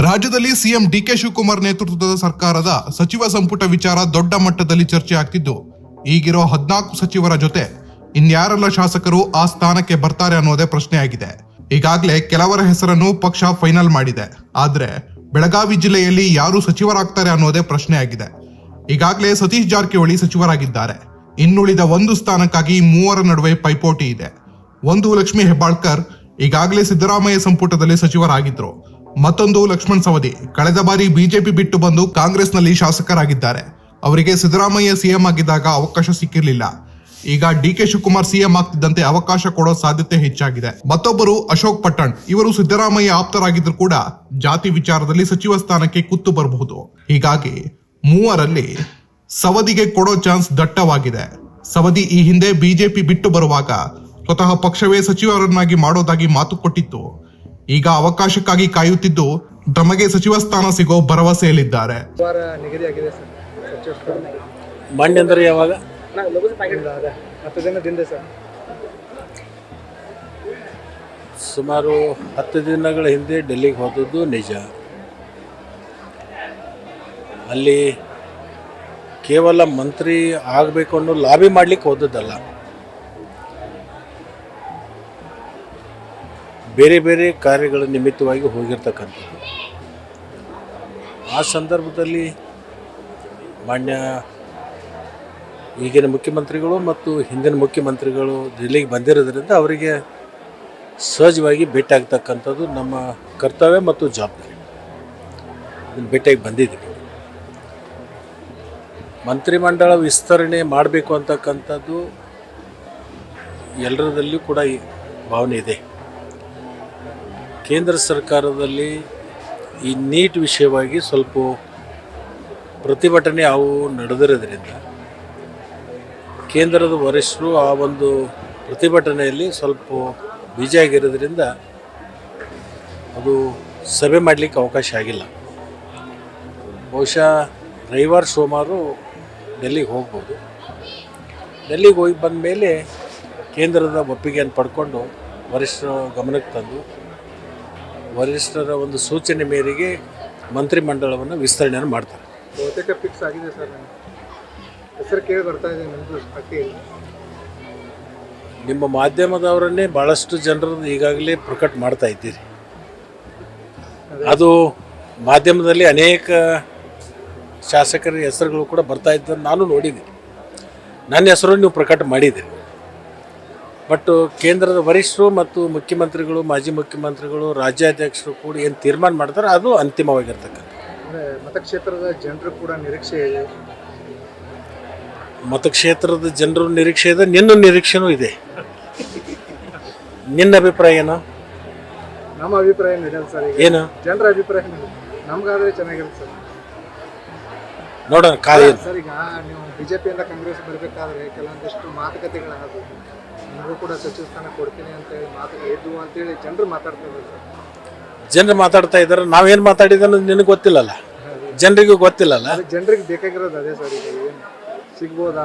ರಾಜ್ಯದಲ್ಲಿ CM DK Shivakumar ನೇತೃತ್ವದ ಸರ್ಕಾರದ ಸಚಿವ ಸಂಪುಟ ವಿಚಾರ ದೊಡ್ಡ ಮಟ್ಟದಲ್ಲಿ ಚರ್ಚೆ ಆಗ್ತಿದ್ದು, ಈಗಿರೋ 14 ಸಚಿವರ ಜೊತೆ ಇನ್ಯಾರೆಲ್ಲ ಶಾಸಕರು ಆ ಸ್ಥಾನಕ್ಕೆ ಬರ್ತಾರೆ ಅನ್ನೋದೇ ಪ್ರಶ್ನೆಯಾಗಿದೆ. ಈಗಾಗಲೇ ಕೆಲವರ ಹೆಸರನ್ನು ಪಕ್ಷ ಫೈನಲ್ ಮಾಡಿದೆ. ಆದ್ರೆ ಬೆಳಗಾವಿ ಜಿಲ್ಲೆಯಲ್ಲಿ ಯಾರು ಸಚಿವರಾಗ್ತಾರೆ ಅನ್ನೋದೇ ಪ್ರಶ್ನೆಯಾಗಿದೆ. ಈಗಾಗಲೇ ಸತೀಶ್ ಜಾರಕಿಹೊಳಿ ಸಚಿವರಾಗಿದ್ದಾರೆ. ಇನ್ನುಳಿದ ಒಂದು ಸ್ಥಾನಕ್ಕಾಗಿ ಮೂವರ ನಡುವೆ ಪೈಪೋಟಿ ಇದೆ. ಒಂದು ಲಕ್ಷ್ಮೀ ಹೆಬ್ಬಾಳ್ಕರ್ ಈಗಾಗಲೇ ಸಿದ್ದರಾಮಯ್ಯ ಸಂಪುಟದಲ್ಲಿ ಸಚಿವರಾಗಿದ್ರು. ಮತ್ತೊಂದು ಲಕ್ಷ್ಮಣ್ ಸವದಿ ಕಳೆದ ಬಾರಿ ಬಿಜೆಪಿ ಬಿಟ್ಟು ಬಂದು ಕಾಂಗ್ರೆಸ್ನಲ್ಲಿ ಶಾಸಕರಾಗಿದ್ದಾರೆ. ಅವರಿಗೆ ಸಿದ್ದರಾಮಯ್ಯ ಸಿಎಂ ಆಗಿದ್ದಾಗ ಅವಕಾಶ ಸಿಕ್ಕಿರಲಿಲ್ಲ. ಈಗ ಡಿಕೆ ಶಿವಕುಮಾರ್ ಸಿಎಂ ಆಗ್ತಿದ್ದಂತೆ ಅವಕಾಶ ಕೊಡೋ ಸಾಧ್ಯತೆ ಹೆಚ್ಚಾಗಿದೆ. ಮತ್ತೊಬ್ಬರು ಅಶೋಕ್ ಪಟ್ಟಣ್, ಇವರು ಸಿದ್ದರಾಮಯ್ಯ ಆಪ್ತರಾಗಿದ್ರು ಕೂಡ ಜಾತಿ ವಿಚಾರದಲ್ಲಿ ಸಚಿವ ಸ್ಥಾನಕ್ಕೆ ಕುತ್ತು ಬರಬಹುದು. ಹೀಗಾಗಿ ಮೂವರಲ್ಲಿ ಸವದಿಗೆ ಕೊಡೋ ಚಾನ್ಸ್ ದಟ್ಟವಾಗಿದೆ. ಸವದಿ ಈ ಹಿಂದೆ ಬಿಜೆಪಿ ಬಿಟ್ಟು ಬರುವಾಗ ಸ್ವತಃ ಪಕ್ಷವೇ ಸಚಿವರನ್ನಾಗಿ ಮಾಡೋದಾಗಿ ಮಾತು ಕೊಟ್ಟಿತ್ತು. ಈಗ ಅವಕಾಶಕ್ಕಾಗಿ ಕಾಯುತ್ತಿದ್ದು ತಮಗೆ ಸಚಿವ ಸ್ಥಾನ ಸಿಗೋ ಭರವಸೆಯಲ್ಲಿದ್ದಾರೆ. ಮಂಡ್ಯ ಯಾವಾಗ ಸುಮಾರು 10 ದಿನಗಳ ಹಿಂದೆ ಡೆಲ್ಲಿಗೆ ಹೋದದ್ದು ನಿಜ. ಅಲ್ಲಿ ಕೇವಲ ಮಂತ್ರಿ ಆಗಬೇಕು ಅನ್ನೋ ಲಾಬಿ ಮಾಡ್ಲಿಕ್ಕೆ ಹೋದದ್ದಲ್ಲ, ಬೇರೆ ಬೇರೆ ಕಾರ್ಯಗಳ ನಿಮಿತ್ತವಾಗಿ ಹೋಗಿರ್ತಕ್ಕಂಥದ್ದು. ಆ ಸಂದರ್ಭದಲ್ಲಿ ಮಾನ್ಯ ಈಗಿನ ಮುಖ್ಯಮಂತ್ರಿಗಳು ಮತ್ತು ಹಿಂದಿನ ಮುಖ್ಯಮಂತ್ರಿಗಳು ಡೆಲ್ಲಿಗೆ ಬಂದಿರೋದ್ರಿಂದ ಅವರಿಗೆ ಸಹಜವಾಗಿ ಭೇಟಿ ಆಗ್ತಕ್ಕಂಥದ್ದು ನಮ್ಮ ಕರ್ತವ್ಯ ಮತ್ತು ಜವಾಬ್ದಾರಿ. ಅದನ್ನು ಭೇಟಿಯಾಗಿ ಬಂದಿದ್ದೀವಿ. ಮಂತ್ರಿಮಂಡಲ ವಿಸ್ತರಣೆ ಮಾಡಬೇಕು ಅಂತಕ್ಕಂಥದ್ದು ಎಲ್ಲರದಲ್ಲೂ ಕೂಡ ಈ ಭಾವನೆ ಇದೆ. ಕೇಂದ್ರ ಸರ್ಕಾರದಲ್ಲಿ ಈ ನೀಟ್ ವಿಷಯವಾಗಿ ಸ್ವಲ್ಪ ಪ್ರತಿಭಟನೆ ಅವು ನಡೆದಿರೋದ್ರಿಂದ ಕೇಂದ್ರದ ವರಿಷ್ಠರು ಆ ಒಂದು ಪ್ರತಿಭಟನೆಯಲ್ಲಿ ಸ್ವಲ್ಪ ಬಿಜಿ ಆಗಿರೋದ್ರಿಂದ ಅದು ಸಭೆ ಮಾಡಲಿಕ್ಕೆ ಅವಕಾಶ ಆಗಿಲ್ಲ. ಬಹುಶಃ ರವಿವಾರ ಸೋಮವಾರ ಡೆಲ್ಲಿಗೆ ಹೋಗ್ಬೋದು. ಡೆಲ್ಲಿಗೆ ಹೋಗಿ ಬಂದ ಮೇಲೆ ಕೇಂದ್ರದ ಒಪ್ಪಿಗೆಯನ್ನು ಪಡ್ಕೊಂಡು ವರಿಷ್ಠರ ಗಮನಕ್ಕೆ ತಂದು ವರಿಷ್ಠರ ಒಂದು ಸೂಚನೆ ಮೇರೆಗೆ ಮಂತ್ರಿಮಂಡಲವನ್ನು ವಿಸ್ತರಣೆಯನ್ನು ಮಾಡ್ತಾರೆ. ಬಹುತೇಕ ಫಿಕ್ಸ್ ಆಗಿದೆ ಸರ್. ಹೆಸರು ಕೇಳಿ ಬರ್ತಾ ಇದೆ ನಿಮ್ಮದು ಪಟ್ಟಿಯಲ್ಲಿ. ನಿಮ್ಮ ಮಾಧ್ಯಮದವರನ್ನೇ ಭಾಳಷ್ಟು ಜನರನ್ನು ಈಗಾಗಲೇ ಪ್ರಕಟ ಮಾಡ್ತಾ ಇದ್ದೀರಿ. ಅದು ಮಾಧ್ಯಮದಲ್ಲಿ ಅನೇಕ ಶಾಸಕರ ಹೆಸರುಗಳು ಕೂಡ ಬರ್ತಾ ಇದ್ದನ್ನು ನಾನು ನೋಡಿದ್ದೀನಿ. ನನ್ನ ಹೆಸರನ್ನು ನೀವು ಪ್ರಕಟ ಮಾಡಿದ್ದೀರಿ. ಬಟ್ ಕೇಂದ್ರದ ವರಿಷ್ಠರು ಮತ್ತು ಮುಖ್ಯಮಂತ್ರಿಗಳು, ಮಾಜಿ ಮುಖ್ಯಮಂತ್ರಿಗಳು, ರಾಜ್ಯಾಧ್ಯಕ್ಷರು ಕೂಡ ಏನು ತೀರ್ಮಾನ ಮಾಡ್ತಾರೆ ಅದು ಅಂತಿಮವಾಗಿರ್ತಕ್ಕಂಥ. ಮತಕ್ಷೇತ್ರದ ಜನರು ಕೂಡ ನಿರೀಕ್ಷೆ ಇದೆ. ಮತಕ್ಷೇತ್ರದ ಜನರ ನಿರೀಕ್ಷೆ ಇದೆ, ನಿನ್ನ ನಿರೀಕ್ಷೆನೂ ಇದೆ. ನಿನ್ನ ಅಭಿಪ್ರಾಯ ಏನು? ನಮ್ಮ ಅಭಿಪ್ರಾಯ ನಡೆಯಲ್ಲ ಸರ್. ಏನು ಜನರ ಅಭಿಪ್ರಾಯ ನಮ್ಗಾದ್ರೆ ಚೆನ್ನಾಗಿರುತ್ತೆ ಸರ್. ನೋಡೋಣ ಸರ್, ಈಗ ನೀವು ಬಿಜೆಪಿಯಿಂದ ಕಾಂಗ್ರೆಸ್ ಬರಬೇಕಾದ್ರೆ ಕೆಲವೊಂದಿಷ್ಟು ಮಾತುಕತೆಗಳಾದವು. ನಿಮಗೂ ಕೂಡ ಸಚಿವ ಸ್ಥಾನ ಕೊಡ್ತೀನಿ ಅಂತ ಹೇಳಿ ಮಾತುಗಳು ಇದ್ವು ಅಂತೇಳಿ ಜನರು ಮಾತಾಡ್ತಾ ಇದ್ದಾರೆ ಸರ್. ಜನರು ಮಾತಾಡ್ತಾ ಇದ್ದಾರೆ. ನಾವೇನು ಮಾತಾಡಿದ ಅನ್ನೋದು ನಿನಗೆ ಗೊತ್ತಿಲ್ಲಲ್ಲ, ಜನರಿಗೂ ಗೊತ್ತಿಲ್ಲಲ್ಲ. ಜನರಿಗೆ ಬೇಕಾಗಿರೋದು ಅದೇ ಸರ್. ಈಗ ಏನು ಸಿಗ್ಬೋದಾ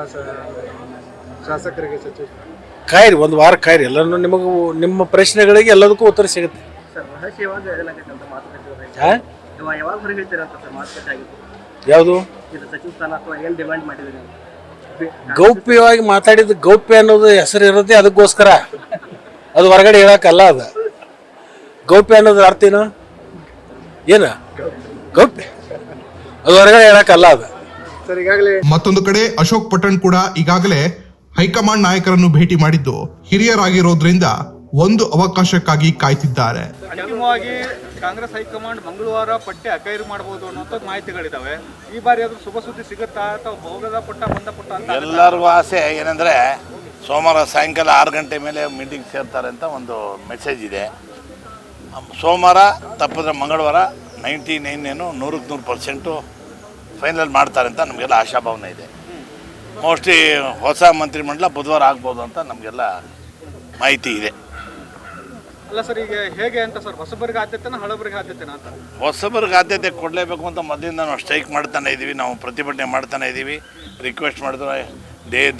ಶಾಸಕರಿಗೆ ಸಚಿವ ಸ್ಥಾನ? ಕಾಯಿರಿ, ಒಂದು ವಾರ ಕಾಯಿರಿ. ಎಲ್ಲರೂ ನಿಮಗೂ ನಿಮ್ಮ ಪ್ರಶ್ನೆಗಳಿಗೆ ಎಲ್ಲದಕ್ಕೂ ಉತ್ತರ ಸಿಗುತ್ತೆ. ಯಾವುದು ಗೌಪ್ಯವಾಗಿ ಮಾತಾಡಿದ? ಗೌಪ್ಯ ಅನ್ನೋದು ಹೆಸರು ಇರುತ್ತೆ, ಅದಕ್ಕೋಸ್ಕರ ಅದು ಹೊರಗಡೆ ಹೇಳಕ್ಕಲ್ಲ. ಅದು ಗೌಪ್ಯ ಅನ್ನೋದು ಅರ್ಥ ಏನು? ಗೌಪ್ಯ ಅದು ಹೊರಗಡೆ ಹೇಳಕ್ಕಲ್ಲ. ಅದು ಮತ್ತೊಂದು ಕಡೆ ಅಶೋಕ್ ಪಟ್ಟಣ್ ಕೂಡ ಈಗಾಗಲೇ ಹೈಕಮಾಂಡ್ ನಾಯಕರನ್ನು ಭೇಟಿ ಮಾಡಿದ್ದು ಹಿರಿಯರಾಗಿರೋದ್ರಿಂದ ಒಂದು ಅವಕಾಶಕ್ಕಾಗಿ ಕಾಯ್ತಿದ್ದಾರೆ. ಅಂತಿಮವಾಗಿ ಕಾಂಗ್ರೆಸ್ ಹೈಕಮಾಂಡ್ ಮಂಗಳವಾರ ಪಟ್ಟಿ ಅಕೈರು ಮಾಡಬಹುದು ಅನ್ನೋಂಥ ಮಾಹಿತಿಗಳಿದಾವೆ. ಈ ಬಾರಿ ಅದು ಶುಭ ಸುದ್ದಿ ಸಿಗುತ್ತಾ ಅಥವಾ ಹೋಗದ ಪುಟ್ಟ ಬಂದ ಪುಟ್ಟ ಅಂತ ಎಲ್ಲರಿಗೂ ಆಸೆ ಏನಂದರೆ ಸೋಮವಾರ ಸಾಯಂಕಾಲ 6 ಗಂಟೆ ಮೇಲೆ ಮೀಟಿಂಗ್ ಸೇರ್ತಾರೆ ಅಂತ ಒಂದು ಮೆಸೇಜ್ ಇದೆ. ಸೋಮವಾರ ತಪ್ಪಿದ್ರೆ ಮಂಗಳವಾರ 100% ಫೈನಲ್ ಮಾಡ್ತಾರೆ ಅಂತ ನಮಗೆಲ್ಲ ಆಶಾಭಾವನೆ ಇದೆ. ಮೋಸ್ಟ್ಲಿ ಹೊಸ ಮಂತ್ರಿಮಂಡಲ ಬುಧವಾರ ಆಗ್ಬೋದು ಅಂತ ನಮಗೆಲ್ಲ ಮಾಹಿತಿ ಇದೆ. ಅಲ್ಲ ಸರ್, ಈಗ ಹೇಗೆ ಅಂತ ಸರ್, ಹೊಸಬರಿಗೆ ಆದ್ಯತೆನ ಹಳಬರಿಗೆ ಆದ್ಯತೆನ ಅಂತ? ಹೊಸಬರಿಗೆ ಆದ್ಯತೆ ಕೊಡಲೇಬೇಕು ಅಂತ ಮೊದಲಿಂದ ನಾವು ಸ್ಟ್ರೈಕ್ ಮಾಡ್ತಾನೆ ಇದ್ದೀವಿ, ನಾವು ಪ್ರತಿಭಟನೆ ಮಾಡ್ತಾನೆ ಇದ್ದೀವಿ. ರಿಕ್ವೆಸ್ಟ್ ಮಾಡಿದ್ರೆ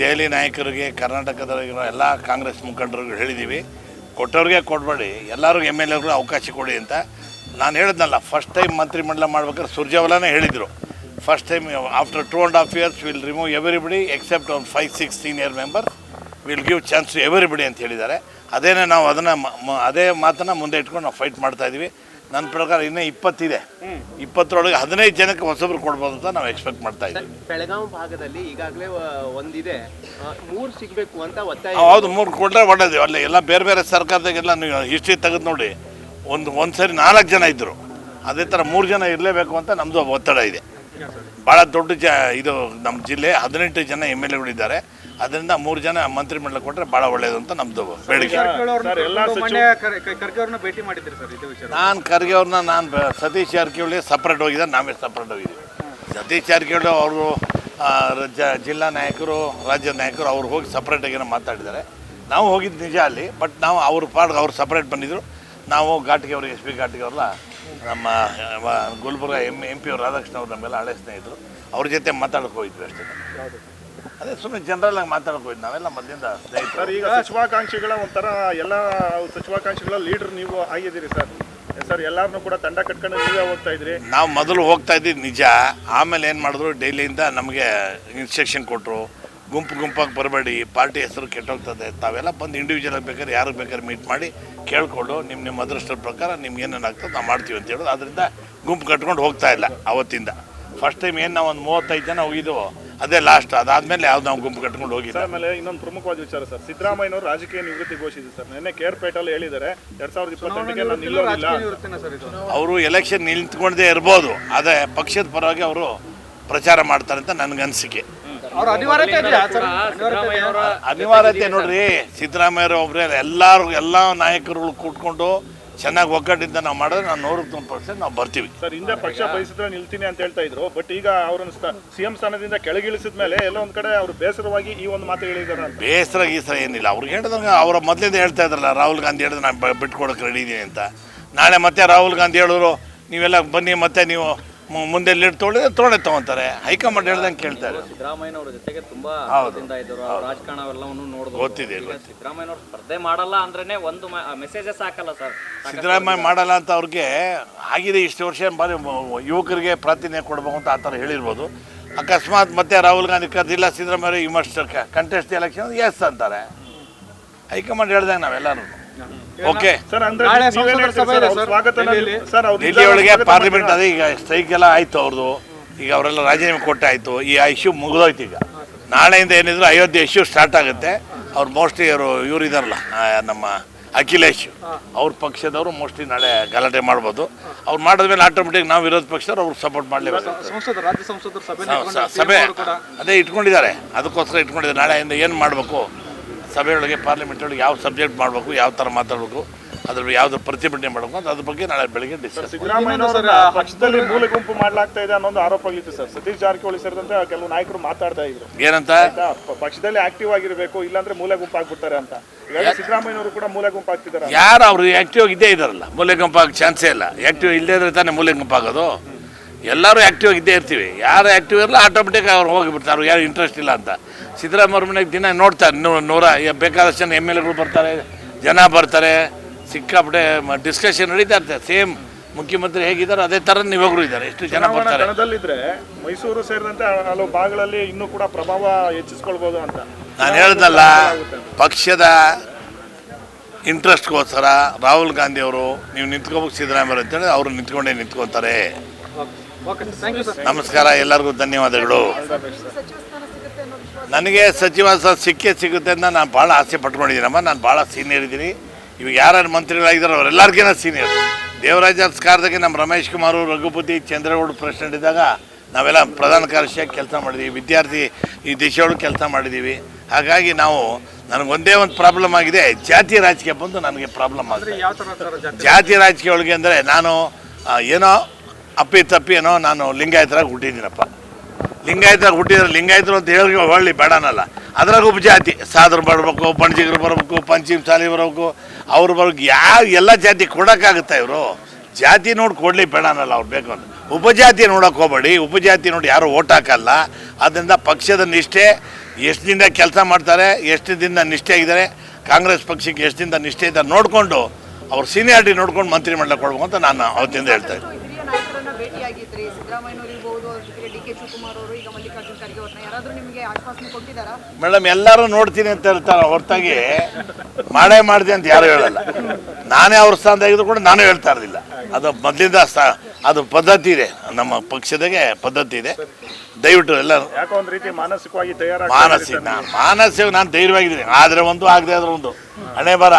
ದೆಹಲಿ ನಾಯಕರಿಗೆ, ಕರ್ನಾಟಕದಲ್ಲಿರೋ ಎಲ್ಲ ಕಾಂಗ್ರೆಸ್ ಮುಖಂಡರಿಗೂ ಹೇಳಿದ್ದೀವಿ, ಕೊಟ್ಟವ್ರಿಗೆ ಕೊಡಬೇಡಿ, ಎಲ್ಲರಿಗೂ MLAಗೂ ಅವಕಾಶ ಕೊಡಿ ಅಂತ. ನಾನು ಹೇಳಿದ್ನಲ್ಲ, ಫಸ್ಟ್ ಟೈಮ್ ಮಂತ್ರಿಮಂಡಲ ಮಾಡ್ಬೇಕಾದ್ರೆ ಸುರ್ಜೇವಾಲಾನೇ ಹೇಳಿದರು, first time after 2.5 years will remove everybody except ಒಂದು 5-6 senior member, will give chance to everybody ಅಂತ ಹೇಳಿದ್ದಾರೆ. ಅದೇನೇ ನಾವು ಅದನ್ನು ಅದೇ ಮಾತನ್ನು ಮುಂದೆ ಇಟ್ಕೊಂಡು ನಾವು ಫೈಟ್ ಮಾಡ್ತಾಯಿದ್ವಿ. ನನ್ನ ಪ್ರಕಾರ ಇನ್ನೂ 20 ಇದೆ, 20ರೊಳಗೆ 15 ಜನಕ್ಕೆ ಹೊಸಬ್ರು ಕೊಡ್ಬೋದು ಅಂತ ನಾವು ಎಕ್ಸ್ಪೆಕ್ಟ್ ಮಾಡ್ತಾ ಇದ್ದೀವಿ. ಬೆಳಗಾವಿ ಭಾಗದಲ್ಲಿ ಈಗಾಗಲೇ ಒಂದಿದೆ, 3 ಸಿಗಬೇಕು ಅಂತ ಒತ್ತಾಯ. ಹೌದು, 3 ಕೊಟ್ಟರೆ ಒಳ್ಳೇದು. ಅಲ್ಲಿ ಎಲ್ಲ ಬೇರೆ ಬೇರೆ ಸರ್ಕಾರದಾಗೆಲ್ಲ ನೀವು ಹಿಸ್ಟ್ರಿ ತೆಗೆದು ನೋಡಿ, ಒಂದು ಸರಿ 4 ಜನ ಇದ್ದರು, ಅದೇ ಥರ 3 ಜನ ಇರಲೇಬೇಕು ಅಂತ ನಮ್ಮದು ಒತ್ತಡ ಇದೆ. ಭಾಳ ದೊಡ್ಡ ಇದು ನಮ್ಮ ಜಿಲ್ಲೆ 18 ಜನ MLAಗಳಿದ್ದಾರೆ, ಅದರಿಂದ 3 ಜನ ಮಂತ್ರಿಮಂಡಲ ಕೊಟ್ಟರೆ ಭಾಳ ಒಳ್ಳೆಯದು ಅಂತ ನಮ್ಮದು ಬೇಡಿಕೆ. ಭೇಟಿ ಮಾಡಿದ್ದೀರಿ ಸರ್ ಇದೇ ವಿಚಾರ? ನಾನು ಖರ್ಗೆ ಅವ್ರನ್ನ, ಸತೀಶ್ ಜಾರಕಿಹೊಳಿ ಸಪ್ರೇಟ್ ಹೋಗಿದ್ದಾರೆ, ನಾವೇ ಸಪ್ರೇಟ್ ಹೋಗಿದ್ದೀವಿ. ಸತೀಶ್ ಜಾರಕಿಹೊಳಿ ಅವರು ಜಿಲ್ಲಾ ನಾಯಕರು, ರಾಜ್ಯದ ನಾಯಕರು ಅವ್ರು ಹೋಗಿ ಸಪ್ರೇಟಾಗಿ ಮಾತಾಡಿದ್ದಾರೆ. ನಾವು ಹೋಗಿದ್ದು ನಿಜ ಅಲ್ಲಿ, ಬಟ್ ನಾವು ಅವ್ರ ಪಾಡ್ಗೆ ಅವ್ರು ಸಪ್ರೇಟ್ ಬಂದಿದ್ದರು. ನಾವು ಘಾಟಿಗೆ ಅವ್ರಿಗೆ SP ಘಾಟಿಗೆ ಅವ್ರಲ್ಲ ನಮ್ಮ ಗುಲ್ಬರ್ಗ MP ಅವ್ರು ರಾಧಾಕೃಷ್ಣ ಅವ್ರು ನಮ್ಮೆಲ್ಲ ಹಳೆ ಸ್ನೇಹಿತರು, ಅವ್ರ ಜೊತೆ ಮಾತಾಡೋಕೆ ಹೋಗಿದ್ವಿ ಅಷ್ಟೇ. ಅದೇ ಸುಮ್ಮನೆ ಜನರಲ್ ಆಗಿ ಮಾತಾಡೋಕೆ ಹೋಗಿದ್ದು, ನಾವೆಲ್ಲ ಮೊದಲಿಂದ ಸ್ನೇಹಿತರು. ಈಗ ಸಚಿವಾಕಾಂಕ್ಷಿಗಳ ಒಂಥರ ಎಲ್ಲ ಸಚಿವಾಕಾಂಕ್ಷಿಗಳ ಲೀಡರ್ ನೀವು ಆಗಿದ್ದೀರಿ ಸರ್, ಎಲ್ಲರನ್ನೂ ಕೂಡ ತಂಡ ಕಟ್ಕೊಂಡು ನೀವೇ ಹೋಗ್ತಾ ಇದ್ರಿ. ನಾವು ಮೊದಲು ಹೋಗ್ತಾ ಇದ್ದಿದ್ದು ನಿಜ, ಆಮೇಲೆ ಏನು ಮಾಡಿದ್ರು, ಡೈಲಿಯಿಂದ ನಮಗೆ ಇನ್ಸ್ಟ್ರಕ್ಷನ್ ಕೊಟ್ಟರು, ಗುಂಪಾಗಿ ಬರಬೇಡಿ, ಪಾರ್ಟಿ ಹೆಸರು ಕೆಟ್ಟೋಗ್ತದೆ, ತಾವೆಲ್ಲ ಬಂದು ಇಂಡಿವಿಜುವಲ್ ಆಗಿ ಬೇಕಾದ್ರೆ ಯಾರಿಗೆ ಬೇಕಾದ್ರೆ ಮೀಟ್ ಮಾಡಿ ಕೇಳಿಕೊಂಡು ನಿಮ್ಮ ಅದೃಷ್ಟದ ಪ್ರಕಾರ ನಿಮ್ಗೆ ಏನೇನು ಆಗ್ತದೆ ನಾವು ಮಾಡ್ತೀವಿ ಅಂತ ಹೇಳೋದು. ಅದರಿಂದ ಗುಂಪು ಕಟ್ಕೊಂಡು ಹೋಗ್ತಾ ಇಲ್ಲ ಅವತ್ತಿಂದ. ಫಸ್ಟ್ ಟೈಮ್ ಏನು ನಾವು ಒಂದು 35 ಜನ ಹೋಗಿದ್ದೆವು, ಅದೇ ಲಾಸ್ಟ್. ಅದಾದಮೇಲೆ ಯಾವ್ದು ನಾವು ಗುಂಪು ಕಟ್ಕೊಂಡು ಹೋಗಿಲ್ಲ. ಆಮೇಲೆ ಇನ್ನೊಂದು ಪ್ರಮುಖವಾದ ವಿಚಾರ ಸರ್, ಸಿದ್ದರಾಮಯ್ಯನವರು ರಾಜಕೀಯ ನಿವೃತ್ತಿ ಘೋಷಿಸಿದೆ ಸರ್. ನಿನ್ನೆ ಕೇರ್ಪೇಟಲ್ಲಿ ಹೇಳಿದ್ದಾರೆ 2022ಕ್ಕೆ ನಾನು ನಿಲ್ಲೋದಿಲ್ಲ. ಅವರು ಎಲೆಕ್ಷನ್ ನಿಂತ್ಕೊಂಡೇ ಇರ್ಬೋದು, ಅದೇ ಪಕ್ಷದ ಪರವಾಗಿ ಅವರು ಪ್ರಚಾರ ಮಾಡ್ತಾರೆ ಅಂತ ನನಗನ್ಸಿಕೆ. ಅನಿವಾರ್ಯತೆ ನೋಡ್ರಿ, ಸಿದ್ದರಾಮಯ್ಯ ಒಬ್ಬರೇ ಎಲ್ಲ ನಾಯಕರುಗಳು ಕೂತ್ಕೊಂಡು ಚೆನ್ನಾಗಿ ಒಗ್ಗಟ್ಟಿಂದ ನಾವು ಮಾಡಿದ್ರೆ ನಾವು 100% ನಾವು ಬರ್ತೀವಿ ಸರ್. ಹಿಂದೆ ಪಕ್ಷ ಬಯಸಿದ್ರೆ ನಿಲ್ತೀನಿ ಅಂತ ಹೇಳ್ತಾ ಇದ್ರು, ಬಟ್ ಈಗ ಅವರನ್ನು CM ಸ್ಥಾನದಿಂದ ಕೆಳಗಿಳಿಸಿದ ಮೇಲೆ ಎಲ್ಲೋ ಒಂದ್ ಕಡೆ ಅವರು ಬೇಸರವಾಗಿ ಈ ಒಂದು ಮಾತು ಹೇಳಿದಾರೆ. ಬೇಸರ ಏನಿಲ್ಲ, ಅವ್ರಿಗೆ ಹೇಳಿದಂಗೆ ಅವರ ಮೊದಲಿಂದ ಹೇಳ್ತಾ ಇದ್ರಲ್ಲ, ರಾಹುಲ್ ಗಾಂಧಿ ಹೇಳಿದ್ರೆ ನಾನು ಬಿಟ್ಕೊಡಕ್ಕೆ ರೆಡಿ ಇದ್ದೀನಿ ಅಂತ. ನಾಳೆ ಮತ್ತೆ ರಾಹುಲ್ ಗಾಂಧಿ ಹೇಳಿದ್ರು ನೀವೆಲ್ಲ ಬನ್ನಿ, ಮತ್ತೆ ನೀವು ಮುಂದೆ ಲೀಡ್ ತೊಗೊಂತಾರೆ, ಹೈಕಮಾಂಡ್ ಹೇಳ್ದಂಗೆ ಕೇಳ್ತಾರೆ. ಸಿದ್ದರಾಮಯ್ಯನವರ ಜೊತೆಗೆ ತುಂಬಾ ಇದ್ದರು, ರಾಜಕಾರಣ ಎಲ್ಲವನ್ನು ನೋಡಬಹುದು. ಗೊತ್ತಿದೆ. ಸಿದ್ದರಾಮಯ್ಯನವರು ಸ್ಪರ್ಧೆ ಮಾಡಲ್ಲ ಅಂದ್ರೇನೆ ಒಂದು ಮೆಸೇಜಸ್ ಹಾಕಲ್ಲ ಸರ್. ಸಿದ್ದರಾಮಯ್ಯ ಮಾಡಲ್ಲ ಅಂತ ಅವ್ರಿಗೆ ಆಗಿದೆ, ಇಷ್ಟು ವರ್ಷ ಬಾರಿ ಯುವಕರಿಗೆ ಪ್ರಾತಿನಿಧ್ಯ ಕೊಡಬೇಕು ಅಂತ ಆ ಥರ ಹೇಳಿರ್ಬೋದು. ಅಕಸ್ಮಾತ್ ಮತ್ತೆ ರಾಹುಲ್ ಗಾಂಧಿ ಕರೆದಿಲ್ಲ Siddaramaiah you must contest election, yes ಅಂತಾರೆ. ಹೈಕಮಾಂಡ್ ಹೇಳ್ದಂಗೆ ನಾವೆಲ್ಲರೂ ಓಕೆ. ಡೆಲ್ಲಿ ಒಳಗೆ ಪಾರ್ಲಿಮೆಂಟ್ ಅದೇ, ಈಗ ಸ್ಟ್ರೈಕ್ ಎಲ್ಲ ಆಯಿತು ಅವ್ರದ್ದು, ಈಗ ಅವರೆಲ್ಲ ರಾಜೀನಾಮೆ ಕೊಟ್ಟಾಯಿತು, ಈ ಇಶ್ಯೂ ಮುಗಿದೋಯ್ತು. ಈಗ ನಾಳೆಯಿಂದ ಏನಿದ್ರು ಅಯೋಧ್ಯೆ ಇಶ್ಯೂ ಸ್ಟಾರ್ಟ್ ಆಗುತ್ತೆ. ಅವ್ರು ಮೋಸ್ಟ್ಲಿ ಇವರು ಇದಾರಲ್ಲ ನಮ್ಮ ಅಖಿಲೇಶ್ ಅವ್ರ ಪಕ್ಷದವರು ಮೋಸ್ಟ್ಲಿ ನಾಳೆ ಗಲಾಟೆ ಮಾಡ್ಬೋದು. ಅವ್ರು ಮಾಡಿದ್ಮೇಲೆ ಆಟೋಮೆಟಿಕ್ ನಾವು ವಿರೋಧ ಪಕ್ಷದವ್ರು ಅವ್ರಿಗೆ ಸಪೋರ್ಟ್ ಮಾಡಲೇಬೇಕು. ಸಭೆ ಅದೇ ಇಟ್ಕೊಂಡಿದ್ದಾರೆ, ಅದಕ್ಕೋಸ್ಕರ ಇಟ್ಕೊಂಡಿದ್ದಾರೆ. ನಾಳೆಯಿಂದ ಏನು ಮಾಡಬೇಕು, ಸಭೆಯೊಳಗೆ ಪಾರ್ಲಿಮೆಂಟ್ ಒಳಗೆ ಯಾವ ಸಬ್ಜೆಕ್ಟ್ ಮಾಡಬೇಕು, ಯಾವ ಥರ ಮಾತಾಡಬೇಕು, ಅದ್ರ ಯಾವ್ದು ಪ್ರತಿಭಟನೆ ಮಾಡಬೇಕು ಅಂತ ಅದ್ರ ಬಗ್ಗೆ ನಾಳೆ ಬೆಳಗ್ಗೆ ಡಿಸ್ಕಸ್. ಸಿದ್ದರಾಮಯ್ಯ ಪಕ್ಷದಲ್ಲಿ ಮೂಲ ಗುಂಪು ಮಾಡ್ಲಾಗ್ತಾ ಇದೆ ಅನ್ನೋ ಆರೋಪಗಳಿತ್ತು ಸರ್. ಸತೀಶ್ ಜಾರಕಿಹೊಳಿ ಸೇರಿದಂತೆ ಕೆಲವು ನಾಯಕರು ಮಾತಾಡ್ತಾ ಇದ್ರು, ಏನಂತ ಪಕ್ಷದಲ್ಲಿ ಆಕ್ಟಿವ್ ಆಗಿರಬೇಕು, ಇಲ್ಲಾಂದ್ರೆ ಮೂಲೆ ಗುಂಪು ಆಗ್ಬಿಡ್ತಾರೆ ಅಂತ. ಈಗ ಸಿದ್ದರಾಮಯ್ಯನವರು ಕೂಡ ಮೂಲೆ ಗುಂಪು ಆಗ್ತಿದ್ದಾರೆ. ಯಾರು ಅವರು ಆಕ್ಟಿವ್ ಇದ್ದೇ ಇದಾರಲ್ಲ, ಮೂಲೆ ಗುಂಪು ಆಗೋ ಚಾನ್ಸೇ ಇಲ್ಲ. ಆಕ್ಟಿವ್ ಇಲ್ಲದೇ ಇದ್ರೆ ತಾನೇ ಮೂಲೆ ಗುಂಪು ಆಗೋದು. ಎಲ್ಲರೂ ಆಕ್ಟಿವ್ ಇದ್ದೇ ಇರ್ತೀವಿ, ಯಾರು ಆಕ್ಟಿವ್ ಇರಲ್ಲ ಆಟೋಮೆಟಿಕ್ ಅವ್ರು ಹೋಗಿಬಿಡ್ತಾರೆ, ಅವ್ರು ಯಾರು ಇಂಟ್ರೆಸ್ಟ್ ಇಲ್ಲ ಅಂತ. ಸಿದ್ದರಾಮಯ್ಯ ಮನೆಗೆ ದಿನ ನೋಡ್ತಾರೆ, 100 ಬೇಕಾದಷ್ಟು ಜನ MLAಗಳು ಬರ್ತಾರೆ, ಜನ ಬರ್ತಾರೆ, ಸಿಕ್ಕಾಪಟ್ಟೆ ಡಿಸ್ಕಷನ್ ನಡೀತಾ ಇರ್ತದೆ. ಸೇಮ್ ಮುಖ್ಯಮಂತ್ರಿ ಹೇಗಿದ್ದಾರೆ ಅದೇ ಥರ ಇವಾಗಲೂ ಇದ್ದಾರೆ. ಎಷ್ಟು ಜನ ಬರ್ತಾರೆ. ಕಣದಲ್ಲಿದ್ರೆ ಮೈಸೂರು ಸೇರಿದಂತೆ ಹಲವು ಭಾಗಗಳಲ್ಲಿ ಇನ್ನೂ ಕೂಡ ಪ್ರಭಾವ ಹೆಚ್ಚಿಸ್ಕೊಳ್ಬೋದು ಅಂತ ನಾನು ಹೇಳ್ದಲ್ಲ, ಪಕ್ಷದ ಇಂಟ್ರೆಸ್ಟ್ಗೋಸ್ಕರ ರಾಹುಲ್ ಗಾಂಧಿ ಅವರು ನೀವು ನಿಂತ್ಕೋಬೇಕು ಸಿದ್ದರಾಮಯ್ಯ ಅಂತೇಳಿ ಅವರು ನಿಂತ್ಕೊತಾರೆ. ನಮಸ್ಕಾರ, ಎಲ್ಲರಿಗೂ ಧನ್ಯವಾದಗಳು. ನನಗೆ ಸಚಿವ ಸಿಗುತ್ತೆ ಅಂತ ನಾನು ಭಾಳ ಆಸೆ ಪಟ್ಕೊಂಡಿದ್ದೀನಮ್ಮ. ನಾನು ಭಾಳ ಸೀನಿಯರ್ ಇದ್ದೀನಿ. ಇವಾಗ ಯಾರು ಮಂತ್ರಿಗಳಾಗಿದ್ದಾರೆ ಅವರೆಲ್ಲರಿಗಿನ ಸೀನಿಯರ್. ದೇವರಾಜ ಕಾರ್ಯದರ್ಶಿಗೆ ನಮ್ಮ ರಮೇಶ್ ಕುಮಾರ್, ರಘುಪತಿ, ಚಂದ್ರಗೌಡ ಪ್ರೆಸಿಡೆಂಟ್ ಇದ್ದಾಗ ನಾವೆಲ್ಲ ಪ್ರಧಾನ ಕಾರ್ಯದರ್ಶಿಯಾಗಿ ಕೆಲಸ ಮಾಡಿದ್ದೀವಿ. ವಿದ್ಯಾರ್ಥಿ ಈ ದಿಶೆಯೊಳಗೆ ಕೆಲಸ ಮಾಡಿದ್ದೀವಿ. ಹಾಗಾಗಿ ನನಗೊಂದೇ ಒಂದು ಪ್ರಾಬ್ಲಮ್ ಆಗಿದೆ, ಜಾತಿ ರಾಜಕೀಯ ಬಂದು ನನಗೆ ಪ್ರಾಬ್ಲಮ್ ಆಗಿದೆ. ಜಾತಿ ರಾಜಕೀಯ ಒಳಗೆ ಅಂದರೆ ನಾನು ಏನೋ ಅಪ್ಪಿತಪ್ಪಿ ನಾನು ಲಿಂಗಾಯತರಾಗಿ ಹುಟ್ಟಿದ್ದೀನಪ್ಪ. ಲಿಂಗಾಯತರಾಗಿ ಹುಟ್ಟಿದ್ರೆ ಲಿಂಗಾಯತರು ಅಂತ ಹೇಳಿ ಬೇಡನಲ್ಲ, ಅದ್ರಾಗ ಉಪಜಾತಿ ಸಾಧರು ಬರಬೇಕು, ಬಣಜಿಗರು ಬರಬೇಕು, ಪಂಚಿಮ ಸಾಲಿ ಬರಬೇಕು, ಅವ್ರು ಬರೋಕೆ ಎಲ್ಲ ಜಾತಿ ಕೊಡೋಕ್ಕಾಗುತ್ತೆ. ಇವರು ಜಾತಿ ನೋಡಿ ಕೊಡಲಿ ಬೇಡನಲ್ಲ, ಅವ್ರು ಬೇಕು ಅಂತ. ಉಪಜಾತಿ ನೋಡೋಕೆ ಹೋಗಬೇಡಿ, ಉಪಜಾತಿ ನೋಡಿ ಯಾರು ಓಟ್ ಹಾಕಲ್ಲ. ಅದರಿಂದ ಪಕ್ಷದ ನಿಷ್ಠೆ, ಎಷ್ಟು ದಿನ ಕೆಲಸ ಮಾಡ್ತಾರೆ, ಎಷ್ಟು ದಿನ ನಿಷ್ಠೆ ಆಗಿದ್ದಾರೆ, ಕಾಂಗ್ರೆಸ್ ಪಕ್ಷಕ್ಕೆ ಎಷ್ಟು ದಿನ ನಿಷ್ಠೆ ಇದ್ದಾರೆ ನೋಡಿಕೊಂಡು ಅವ್ರ ಸೀನಿಯಾರಿಟಿ ನೋಡ್ಕೊಂಡು ಮಂತ್ರಿಮಂಡಲ ಕೊಡ್ಬೇಕು ಅಂತ ನಾನು ಅವತ್ತಿಂದ ಹೇಳ್ತಾ ಇದ್ದೆ. ಹಿರಿಯ ನಾಯಕರನ್ನ ಭೇಟಿಯಾಗಿದ್ರಿ, ಸಿದ್ದರಾಮಯ್ಯನವರು ಇರ್ಬೋದು, ಡಿ ಕೆ ಶಿವಕುಮಾರ್ ಅವರು, ಈಗ ಮಲ್ಲಿಕಾರ್ಜುನ್ ಖರ್ಗೆ ಅವ್ರನ್ನ ಯಾರಾದರೂ ನಿಮಗೆ ಆಶ್ವಾಸನೆ ಕೊಟ್ಟಿದ್ದಾರಾ? ಮೇಡಮ್ ಎಲ್ಲರೂ ನೋಡ್ತೀನಿ ಅಂತ ಹೇಳ್ತಾರೆ ಹೊರತಾಗಿ ಮಾಡಿದೆ ಅಂತ ಯಾರು ಹೇಳಲ್ಲ. ನಾನೇ ಅವ್ರ ಸ್ಥಾನದಾಗಿದ್ರು ಕೂಡ ನಾನು ಹೇಳ್ತಾ ಇರಲಿಲ್ಲ. ಅದು ಮೊದಲಿಂದ ಅದು ಪದ್ಧತಿ ಇದೆ, ನಮ್ಮ ಪಕ್ಷದಾಗೆ ಪದ್ಧತಿ ಇದೆ. ದಯವಿಟ್ಟು ಎಲ್ಲ ಯಾಕೋ ಒಂದು ರೀತಿ ಮಾನಸಿಕವಾಗಿ ಮಾನಸಿಕ ನಾನು ಧೈರ್ಯವಾಗಿದ್ದೀನಿ. ಆದರೆ ಒಂದು ಆಗದೆ ಆದ್ರೆ ಒಂದು ಹಣೆ ಬರ.